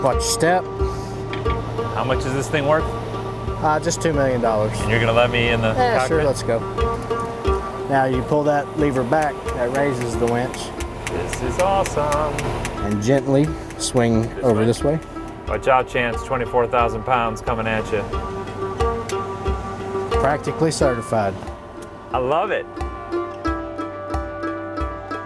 Watch your step. How much is this thing worth? Just $2 million. And you're gonna let me in the Yeah, cockpit? sure, let's go. Now you pull that lever back, that raises the winch. This is awesome. And gently swing over this way. Watch out, Chance, 24,000 pounds coming at you. Practically certified. I love it.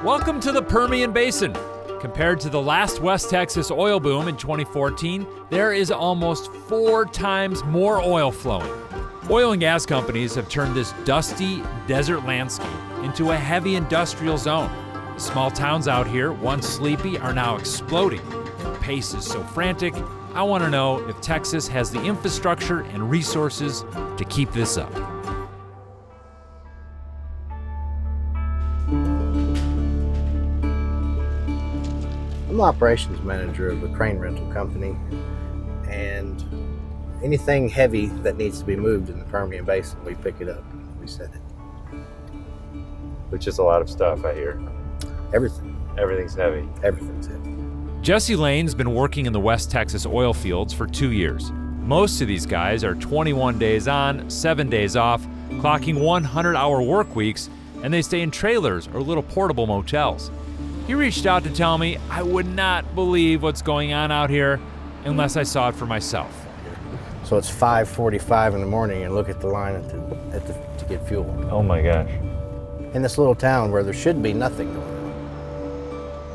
Welcome to the Permian Basin. Compared to the last West Texas oil boom in 2014, there is almost 4 times more oil flowing. Oil and gas companies have turned this dusty desert landscape into a heavy industrial zone. The small towns out here, once sleepy, are now exploding. The pace is so frantic, I want to know if Texas has the infrastructure and resources to keep this up. I'm the operations manager of a crane rental company, and anything heavy that needs to be moved in the Permian Basin, we pick it up, we set it. Which is a lot of stuff, I hear. Everything. Everything's heavy. Everything's heavy. Jesse Lane's been working in the West Texas oil fields for 2 years. Most of these guys are 21 days on, 7 days off, clocking 100-hour work weeks, and they stay in trailers or little portable motels. He reached out to tell me I would not believe what's going on out here unless I saw it for myself. So it's 5:45 in the morning and look at the line to get fuel. Oh my gosh. In this little town where there should be nothing going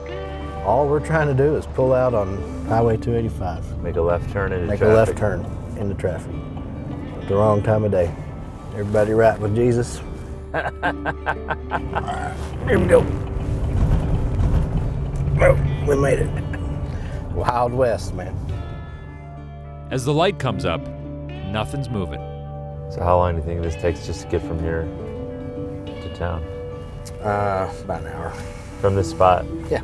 on. All we're trying to do is pull out on Highway 285. Make a left turn into Make traffic. a left turn into traffic. At the wrong time of day. Everybody right with Jesus? All right, here we go. Oh, we made it. Wild West, man. As the light comes up, nothing's moving. So how long do you think this takes just to get from here to town? About an hour. From this spot? Yeah.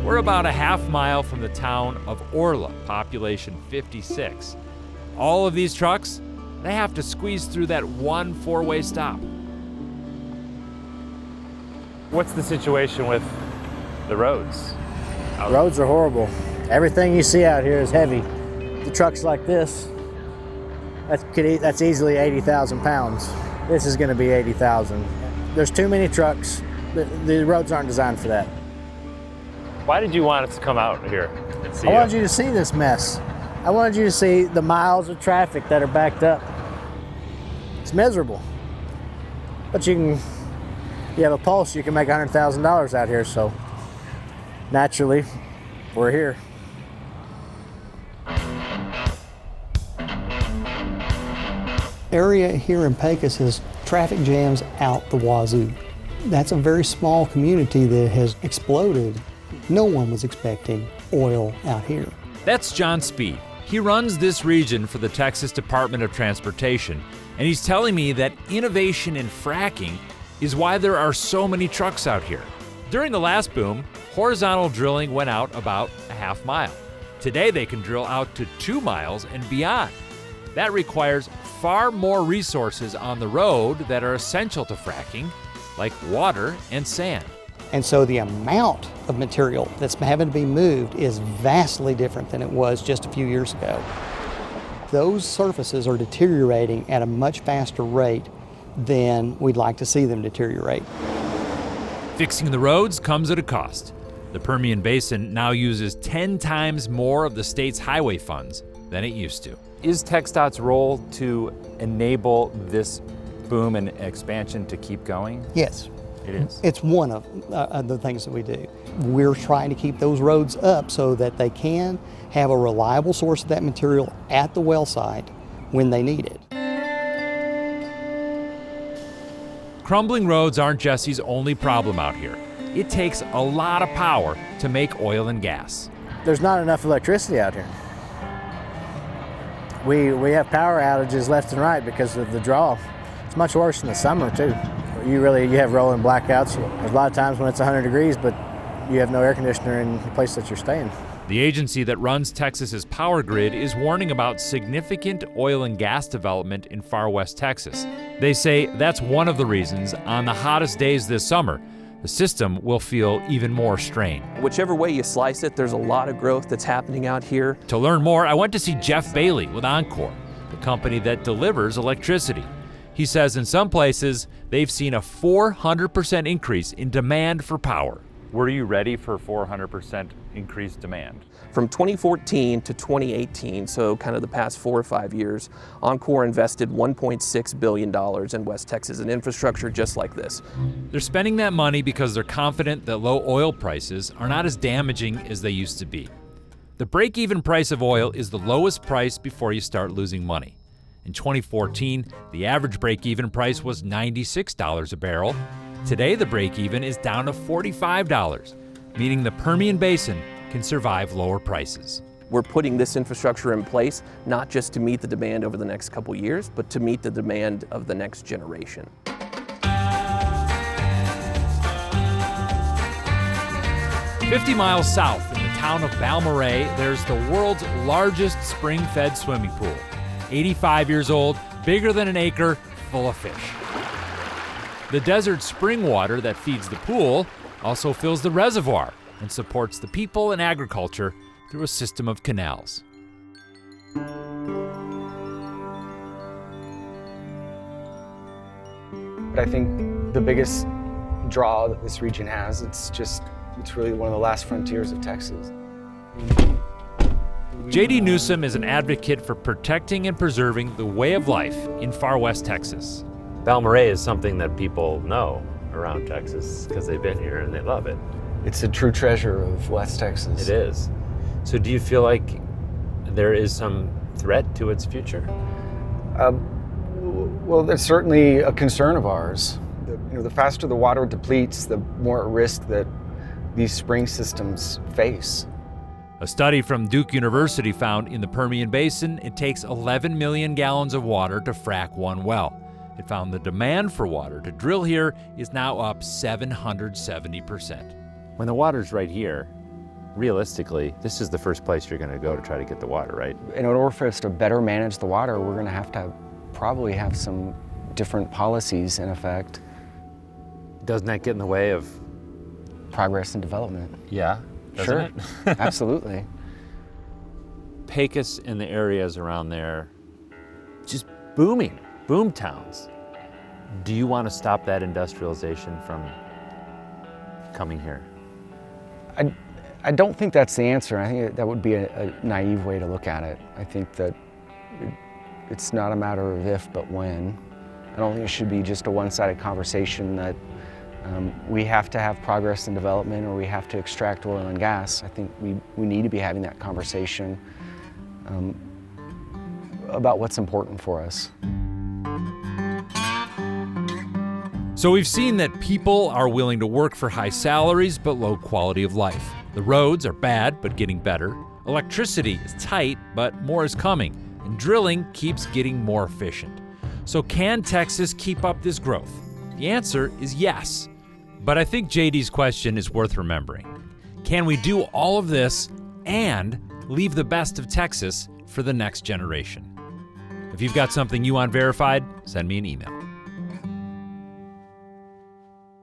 We're about a half mile from the town of Orla, population 56. All of these trucks, they have to squeeze through that one 4-way stop. What's the situation with the roads? Roads are horrible. Everything you see out here is heavy. The trucks like this, that's easily 80,000 pounds. This is going to be 80,000. There's too many trucks. The roads aren't designed for that. Why did you want us to come out here and see I wanted you to see this mess. I wanted you to see the miles of traffic that are backed up. It's miserable. But you have a pulse, you can make $100,000 out here, so naturally, we're here. Area here in Pecos has traffic jams out the wazoo. That's a very small community that has exploded. No one was expecting oil out here. That's John Speed. He runs this region for the Texas Department of Transportation, and he's telling me that innovation in fracking is why there are so many trucks out here. During the last boom, horizontal drilling went out about a half mile. Today they can drill out to 2 miles and beyond. That requires far more resources on the road that are essential to fracking, like water and sand. And so the amount of material that's having to be moved is vastly different than it was just a few years ago. Those surfaces are deteriorating at a much faster rate than we'd like to see them deteriorate. Fixing the roads comes at a cost. The Permian Basin now uses 10 times more of the state's highway funds than it used to. Is TxDOT's role to enable this boom and expansion to keep going? Yes. It is. It's one of the things that we do. We're trying to keep those roads up so that they can have a reliable source of that material at the well site when they need it. Crumbling roads aren't Jesse's only problem out here. It takes a lot of power to make oil and gas. There's not enough electricity out here. We have power outages left and right because of the draw. It's much worse in the summer too. You have rolling blackouts. There's a lot of times when it's 100 degrees, but you have no air conditioner in the place that you're staying. The agency that runs Texas's power grid is warning about significant oil and gas development in far west Texas. They say that's one of the reasons on the hottest days this summer, the system will feel even more strain. Whichever way you slice it, there's a lot of growth that's happening out here. To learn more, I went to see Jeff Bailey with Encore, the company that delivers electricity. He says in some places, they've seen a 400% increase in demand for power. Were you ready for 400% increased demand? From 2014 to 2018, so kind of the past 4 or 5 years, Encore invested $1.6 billion in West Texas in infrastructure just like this. They're spending that money because they're confident that low oil prices are not as damaging as they used to be. The break-even price of oil is the lowest price before you start losing money. In 2014, the average break-even price was $96 a barrel. Today, the break-even is down to $45, meaning the Permian Basin can survive lower prices. We're putting this infrastructure in place not just to meet the demand over the next couple years, but to meet the demand of the next generation. "50 miles south in the town of Balmorhea, there's the world's largest spring-fed swimming pool. 85 years old, bigger than an acre, full of fish. The desert spring water that feeds the pool also fills the reservoir and supports the people and agriculture through a system of canals. But I think the biggest draw that this region has, it's really one of the last frontiers of Texas. J.D. Newsom is an advocate for protecting and preserving the way of life in far west Texas. Balmorhea is something that people know around Texas because they've been here and they love it. It's a true treasure of West Texas. It is. So do you feel like there is some threat to its future? Well, that's certainly a concern of ours. The faster the water depletes, the more at risk that these spring systems face. A study from Duke University found in the Permian Basin, it takes 11 million gallons of water to frack one well. It found the demand for water to drill here is now up 770%. When the water's right here, realistically, this is the first place you're going to go to try to get the water, right? In order for us to better manage the water, we're going to have probably have some different policies in effect. Doesn't that get in the way of Progress and development. Yeah, doesn't Sure, it? absolutely. Pecos and the areas around there, just booming, boom towns. Do you want to stop that industrialization from coming here? I don't think that's the answer. I think that would be a naive way to look at it. I think that it's not a matter of if, but when. I don't think it should be just a one-sided conversation that we have to have progress and development or we have to extract oil and gas. I think we need to be having that conversation about what's important for us. So we've seen that people are willing to work for high salaries but low quality of life. The roads are bad but getting better. Electricity is tight but more is coming. And drilling keeps getting more efficient. So can Texas keep up this growth? The answer is yes. But I think JD's question is worth remembering. Can we do all of this and leave the best of Texas for the next generation? If you've got something you want verified, send me an email.